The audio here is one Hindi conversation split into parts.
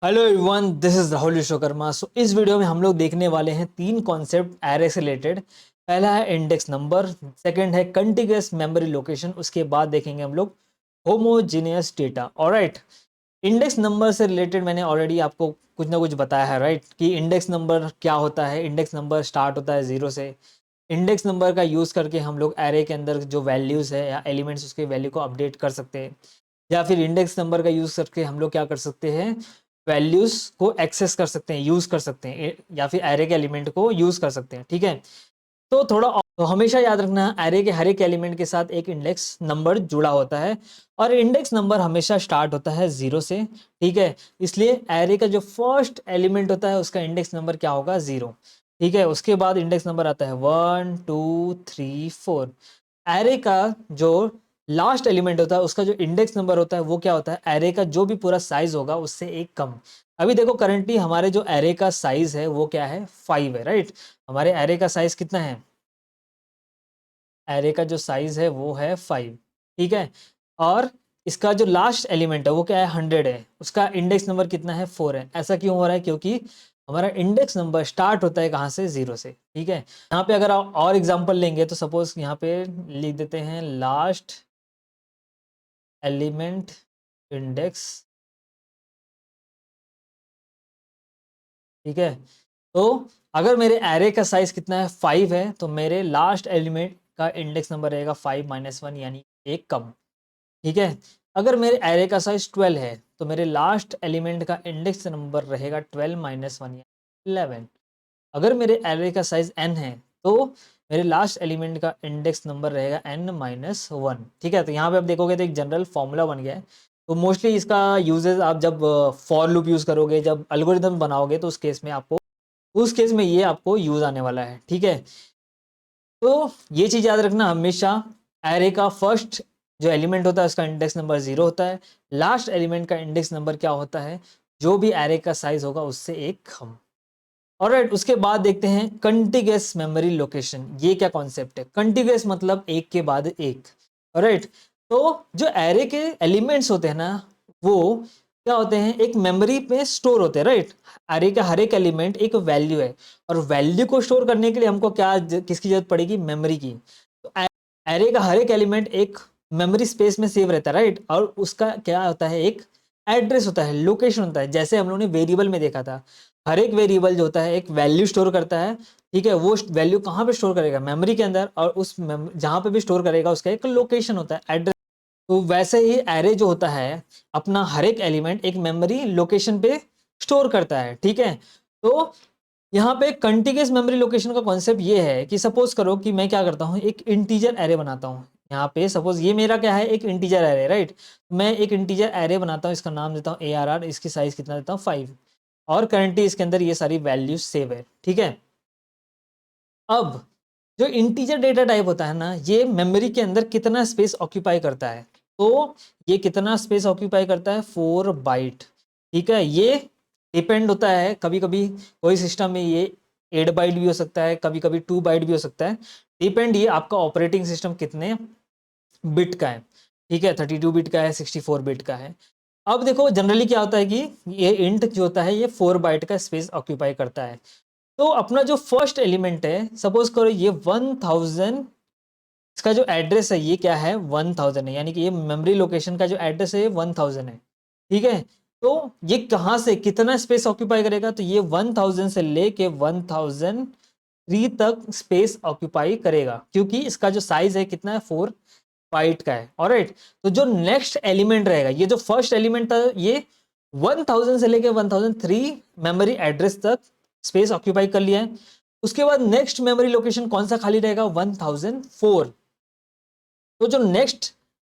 Hello everyone, this is Rahul Vishwakarma. इस वीडियो में हम लोग देखने वाले हैं तीन कॉन्सेप्ट एरे से रिलेटेड। पहला है इंडेक्स नंबर, सेकंड है कंटिग्यूअस मेमोरी लोकेशन, उसके बाद देखेंगे हम लोग homogeneous data. Alright, index number से रिलेटेड मैंने ऑलरेडी आपको कुछ ना कुछ बताया है, राइट, कि इंडेक्स नंबर क्या होता है। इंडेक्स नंबर स्टार्ट होता है 0 से। इंडेक्स नंबर का यूज़ करके हम लोग एरे के अंदर जो वैल्यूज़ है या एलिमेंट्स उसके वैल्यू को अपडेट कर सकते हैं, या फिर इंडेक्स नंबर का यूज़ करके हम लोग क्या कर सकते हैं, वैल्यूज़ को एक्सेस कर सकते हैं, यूज़ कर सकते हैं, या फिर एरे के एलिमेंट को यूज़ कर सकते हैं। ठीक है, तो तो हमेशा याद रखना, एरे के हर एक एलिमेंट के साथ एक इंडेक्स नंबर जुड़ा होता है, और इंडेक्स नंबर हमेशा स्टार्ट होता है 0 से। ठीक है, इसलिए एरे का जो फर्स्ट एलिमेंट होता है उसका इंडेक्स नंबर क्या होगा, 0। ठीक है, उसके बाद इंडेक्स नंबर आता है 1 2 3 4। एरे का जो लास्ट एलिमेंट होता है उसका जो इंडेक्स नंबर होता है वो क्या होता है, एरे का जो भी पूरा साइज होगा उससे एक कम। अभी देखो करंटली हमारे जो एरे का साइज है वो क्या है, 5 है, राइट। हमारे एरे का साइज कितना है, एरे का जो साइज है वो है 5। ठीक है, और इसका जो लास्ट एलिमेंट है वो क्या है, 100 है, उसका इंडेक्स नंबर कितना है, 4 है। ऐसा क्यों हो रहा है, क्योंकि हमारा इंडेक्स नंबर स्टार्ट होता है कहाँ से, 0 से। ठीक है, यहाँ पे अगर आप और एग्जांपल लेंगे तो सपोज यहाँ पे लिख देते हैं लास्ट एलिमेंट इंडेक्स। ठीक है, तो अगर मेरे एरे का साइज कितना है, 5 है, तो मेरे लास्ट एलिमेंट का इंडेक्स नंबर रहेगा 5 - 1, यानी एक कम। ठीक है, अगर मेरे एरे का साइज 12 है तो मेरे लास्ट एलिमेंट का इंडेक्स नंबर रहेगा 12 - 1, यानी 11। अगर मेरे एरे का साइज n है तो मेरे लास्ट एलिमेंट का इंडेक्स नंबर रहेगा n-1। ठीक है, तो यहाँ पे आप देखोगे तो एक जनरल फॉर्मूला बन गया है। तो मोस्टली इसका यूजेस आप जब फॉर लूप यूज़ करोगे, जब एल्गोरिदम बनाओगे, तो उस केस में ये आपको यूज़ आने वाला है। ठीक है, तो ये चीज़ याद रखना हमेशा, एरे का फर्स्ट जो एलिमेंट होता है उसका इंडेक्स नंबर 0 होता है, लास्ट एलिमेंट का इंडेक्स नंबर क्या होता है, जो भी एरे का साइज होगा उससे एक कम। ऑलराइट, उसके बाद देखते हैं कंटिग्यूअस मेमोरी लोकेशन। ये क्या कॉन्सेप्ट है, कंटिग्यूअस मतलब एक के बाद एक। ऑलराइट, तो जो एरे के एलिमेंट्स होते हैं ना, वो क्या होते हैं, एक मेमोरी पे स्टोर होते हैं, राइट। एरे का हर एक एलिमेंट एक वैल्यू है, और वैल्यू को स्टोर करने के लिए हमको किसकी जरूरत पड़ेगी, मेमोरी की। तो एरे का हर एक एलिमेंट एक मेमोरी स्पेस में सेव रहता है, राइट, और उसका क्या होता है, एक एड्रेस होता है, लोकेशन होता है। जैसे हम लोगों ने वेरिएबल में देखा था, हर एक वेरिएबल जो होता है एक वैल्यू स्टोर करता है। ठीक है, वो वैल्यू कहाँ पे स्टोर करेगा, मेमोरी के अंदर, और उस जहाँ पे भी स्टोर करेगा उसका एक लोकेशन होता है, एड्रेस। तो वैसे ही एरे जो होता है, अपना हर एक एलिमेंट एक मेमोरी लोकेशन पे स्टोर करता है। ठीक है, तो यहाँ पे कंटिग्यूअस मेमोरी लोकेशन का कॉन्सेप्ट ये है कि सपोज करो कि मैं क्या करता हूँ, एक इंटीजर एरे बनाता हूँ। यहाँ पे सपोज ये मेरा क्या है, एक इंटीजर एरे, राइट। मैं एक इंटीजर एरे बनाता हूँ, इसका नाम देता हूँ ARR, इसकी साइज कितना देता हूँ, 5, और करंटली इसके अंदर ये सारी वैल्यूज सेव है। ठीक है, अब जो इंटीजर डेटा टाइप होता है ना, ये मेमोरी के अंदर कितना स्पेस ऑक्यूपाई करता है, तो ये कितना स्पेस ऑक्यूपाई करता है, 4 बाइट। ठीक है, ये डिपेंड होता है, कभी कभी कोई सिस्टम में ये 8 बाइट भी हो सकता है, कभी कभी 2 बाइट भी हो सकता है। डिपेंड ये आपका ऑपरेटिंग सिस्टम कितने बिट का है। ठीक है, 32 बिट का है, 64 बिट का है। अब देखो जनरली क्या होता है कि ये इंट जो होता है ये 4 बाइट का स्पेस ऑक्यूपाई करता है। तो अपना जो फर्स्ट एलिमेंट है, सपोज करो ये 1000, इसका जो एड्रेस है ये क्या है, 1000 है, यानी कि ये मेमोरी लोकेशन का जो एड्रेस है ये 1000 है। ठीक है, तो ये कहाँ से कितना स्पेस ऑक्यूपाई करेगा, तो ये 1000 से लेके 1003 तक स्पेस ऑक्यूपाई करेगा, क्योंकि इसका जो साइज है कितना है, 4 बाइट का है। ऑलराइट, तो जो नेक्स्ट एलिमेंट रहेगा, ये जो फर्स्ट एलिमेंट था ये 1000 से लेके 1003 मेमोरी एड्रेस तक स्पेस ऑक्यूपाई कर लिया है। उसके बाद नेक्स्ट मेमोरी लोकेशन कौन सा खाली रहेगा, 1004। तो जो नेक्स्ट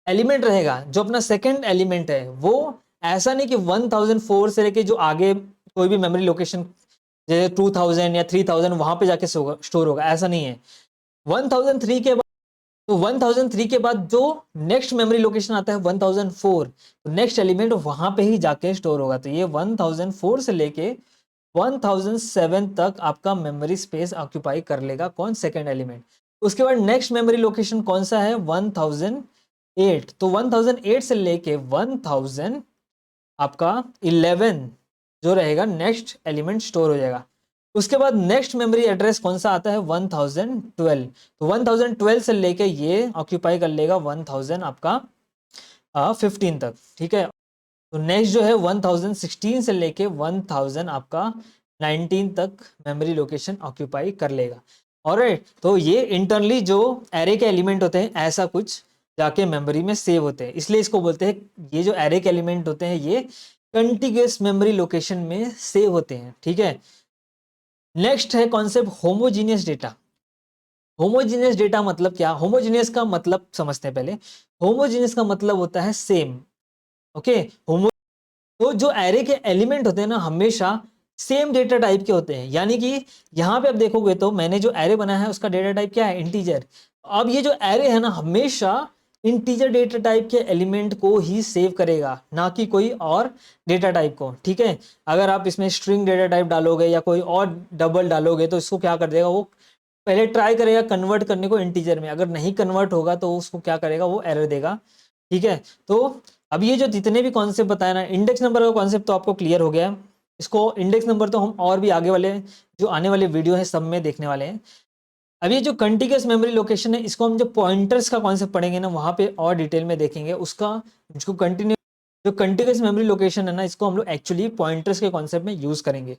एलिमेंट रहेगा, जो अपना सेकंड एलिमेंट है, वो ऐसा नहीं कि 1004 से लेके जो आगे कोई भी मेमोरी लोकेशन जैसे 2000 या 3000 वहां पे जाके स्टोर होगा, ऐसा नहीं है। 1003 के बाद, तो 1003 के बाद जो नेक्स्ट मेमोरी लोकेशन आता है 1004, तो नेक्स्ट एलिमेंट वहां पे ही जाके स्टोर होगा। तो ये 1004 से लेके 1007 तक आपका मेमोरी स्पेस ऑक्यूपाई कर लेगा, कौन, सेकंड एलिमेंट। उसके बाद नेक्स्ट मेमोरी लोकेशन कौन सा है, 1008। तो 1008 से लेके 1000 आपका 11 जो रहेगा नेक्स्ट एलिमेंट स्टोर हो जाएगा। उसके बाद नेक्स्ट मेमोरी एड्रेस कौन सा आता है 1012। तो 1012 से लेके ये ऑक्यूपाई कर लेगा 1000 आपका 15 तक, ठीक है। तो नेक्स्ट जो है 1016 से लेके 1000 आपका 19 तक मेमोरी लोकेशन ऑक्यूपाई कर लेगा। ऑलराइट, तो ये इंटरनली जो एरे के एलिमेंट होते हैं ऐसा कुछ जाके मेमोरी में सेव होते हैं, इसलिए इसको बोलते हैं ये जो एरे के एलिमेंट होते हैं ये कंटिग्यूअस मेमोरी लोकेशन में सेव होते हैं, ठीक है। नेक्स्ट है concept homogeneous data. Homogeneous data मतलब क्या? होमोजीनियस का मतलब समझते हैं पहले। होमोजीनियस का मतलब होता है सेम, ओके। होमो तो जो एरे के एलिमेंट होते हैं ना हमेशा सेम डेटा टाइप के होते हैं, यानी कि यहाँ पे आप देखोगे तो मैंने जो एरे बनाया है उसका डेटा टाइप क्या है? इंटीजर। अब ये जो एरे है ना हमेशा इंटीजर डेटा टाइप के एलिमेंट को ही सेव करेगा, ना कि कोई और डेटा टाइप को, ठीक है। अगर आप इसमें स्ट्रिंग डेटा टाइप डालोगे या कोई और डबल डालोगे तो इसको क्या कर देगा, वो पहले ट्राई करेगा कन्वर्ट करने को इंटीजर में, अगर नहीं कन्वर्ट होगा तो उसको क्या करेगा, वो एरर देगा, ठीक है। तो अब ये जो जितने भी कॉन्सेप्ट बताया ना, इंडेक्स नंबर का कॉन्सेप्ट तो आपको क्लियर हो गया है। इसको इंडेक्स नंबर तो हम और भी आगे वाले जो आने वाले वीडियो है सब में देखने वाले हैं। अब ये जो कंटिग्यूअस मेमोरी लोकेशन है इसको हम जब पॉइंटर्स का कॉन्सेप्ट पढ़ेंगे ना वहां पे और डिटेल में देखेंगे उसका। जो कंटिन्यूअस मेमोरी लोकेशन है ना इसको हम लोग एक्चुअली पॉइंटर्स के कॉन्सेप्ट में यूज करेंगे,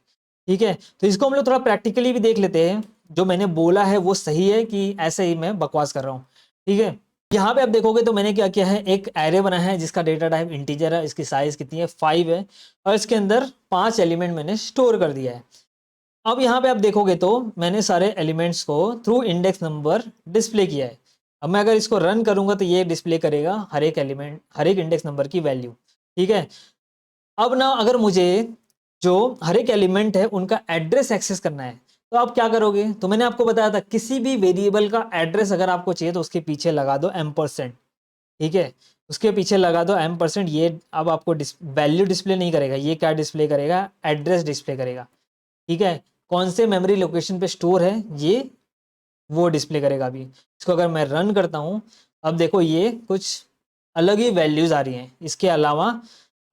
ठीक है। तो इसको हम लोग थोड़ा प्रैक्टिकली भी देख लेते हैं, जो मैंने बोला है वो सही है कि ऐसे ही मैं बकवास कर रहा हूँ, ठीक है। यहाँ पे आप देखोगे तो मैंने क्या किया है, एक एरे बनाया है जिसका डेटा टाइप इंटीजर है, इसकी साइज कितनी है 5 है, और इसके अंदर 5 एलिमेंट मैंने स्टोर कर दिया है। अब यहाँ पे आप देखोगे तो मैंने सारे एलिमेंट्स को थ्रू इंडेक्स नंबर डिस्प्ले किया है। अब मैं अगर इसको रन करूंगा तो ये डिस्प्ले करेगा हर एक एलिमेंट, हर एक इंडेक्स नंबर की वैल्यू, ठीक है। अब ना अगर मुझे जो हर एक एलिमेंट है उनका एड्रेस एक्सेस करना है तो आप क्या करोगे, तो मैंने आपको बताया था किसी भी वेरिएबल का एड्रेस अगर आपको चाहिए तो उसके पीछे लगा दो %, ठीक है। उसके पीछे लगा दो %, ये अब आपको वैल्यू डिस्प्ले नहीं करेगा, ये क्या डिस्प्ले करेगा, एड्रेस डिस्प्ले करेगा, ठीक है। कौन से मेमोरी लोकेशन पे स्टोर है ये वो डिस्प्ले करेगा। अभी इसको अगर मैं रन करता हूँ, अब देखो ये कुछ अलग ही वैल्यूज आ रही हैं, इसके अलावा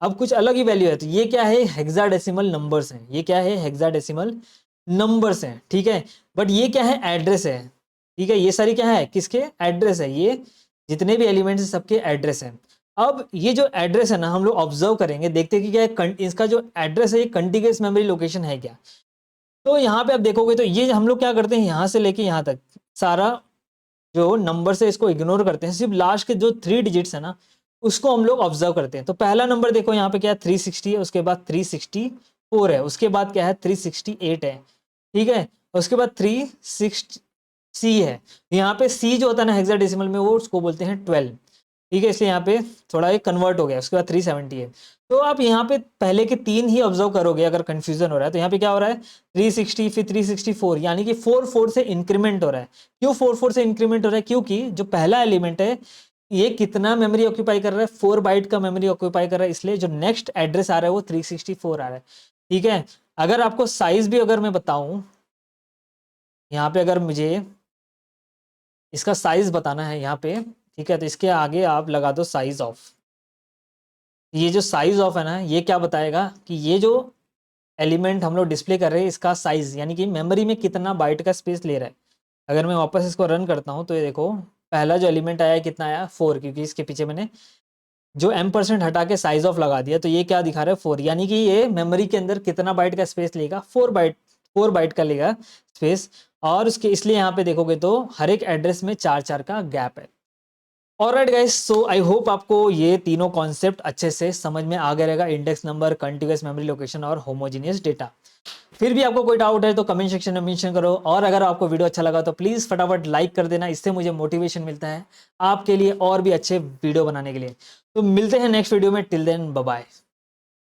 अब कुछ अलग ही वैल्यू है। तो ये क्या है, हेक्साडेसिमल नंबर्स हैं, ये क्या है, हेक्साडेसिमल नंबर्स हैं, ठीक है। बट ये क्या है, एड्रेस है, ठीक है। ये सारी क्या है, किसके एड्रेस है, ये जितने भी एलिमेंट्स हैं सबके एड्रेस है। अब ये जो एड्रेस है ना हम लोग ऑब्जर्व करेंगे, देखते हैं कि क्या है, इसका जो एड्रेस है ये कंटिग्यूअस मेमोरी लोकेशन है क्या। तो यहाँ पे आप देखोगे तो ये हम लोग क्या करते हैं, यहाँ से लेके यहाँ तक सारा जो नंबर से इसको इग्नोर करते हैं, सिर्फ लास्ट के जो 3 डिजिट्स है ना उसको हम लोग ऑब्जर्व करते हैं। तो पहला नंबर देखो यहाँ पे क्या है 360 है, उसके बाद 364 है, उसके बाद क्या है 368 है, ठीक है। उसके बाद 360 सी है, यहाँ पे सी जो होता है ना हेक्साडेसिमल में वो उसको बोलते हैं 12, ठीक है। इसलिए यहाँ पे थोड़ा एक कन्वर्ट हो गया। उसके बाद 370 है। तो आप यहाँ पे पहले के 3 ही ऑब्जर्व करोगे, अगर कंफ्यूजन हो रहा है तो यहाँ पे क्या हो रहा है 360 फिर 364, यानी कि 4 से इंक्रीमेंट हो रहा है। क्यों 4 से इंक्रीमेंट हो रहा है, क्योंकि जो पहला एलिमेंट है ये कितना मेमोरी ऑक्यूपाई कर रहा है, 4 बाइट का मेमोरी ऑक्यूपाई कर रहा है, इसलिए जो नेक्स्ट एड्रेस आ रहा है वो 364 आ रहा है, ठीक है। अगर आपको साइज भी अगर मैं बताऊं, यहाँ पे अगर मुझे इसका साइज बताना है यहाँ पे, ठीक है, तो इसके आगे आप लगा दो साइज ऑफ। ये जो साइज ऑफ है ना ये क्या बताएगा कि ये जो एलिमेंट हम लोग डिस्प्ले कर रहे हैं इसका साइज, यानी कि मेमोरी में कितना बाइट का स्पेस ले रहा है। अगर मैं वापस इसको रन करता हूँ तो ये देखो पहला जो एलिमेंट आया है कितना आया 4, क्योंकि इसके पीछे मैंने जो %, हटा के साइज ऑफ लगा दिया, तो ये क्या दिखा रहा है 4, यानी कि ये मेमोरी के अंदर कितना बाइट का स्पेस लेगा, 4 बाइट का लेगा स्पेस। और उसके इसलिए यहाँ पे देखोगे तो हर एक एड्रेस में 4 का गैप है। Alright guys, so I hope आपको ये तीनों कॉन्सेप्ट अच्छे से समझ में आ गया रहेगा, इंडेक्स नंबर, कंटिग्यूअस मेमोरी लोकेशन और होमोजेनियस डेटा। फिर भी आपको कोई डाउट है तो कमेंट सेक्शन में मेंशन करो, और अगर आपको वीडियो अच्छा लगा तो प्लीज़ फटाफट लाइक कर देना, इससे मुझे मोटिवेशन मिलता है आपके लिए और भी अच्छे वीडियो बनाने के लिए। तो मिलते हैं नेक्स्ट वीडियो में, टिल देन बाय बाय।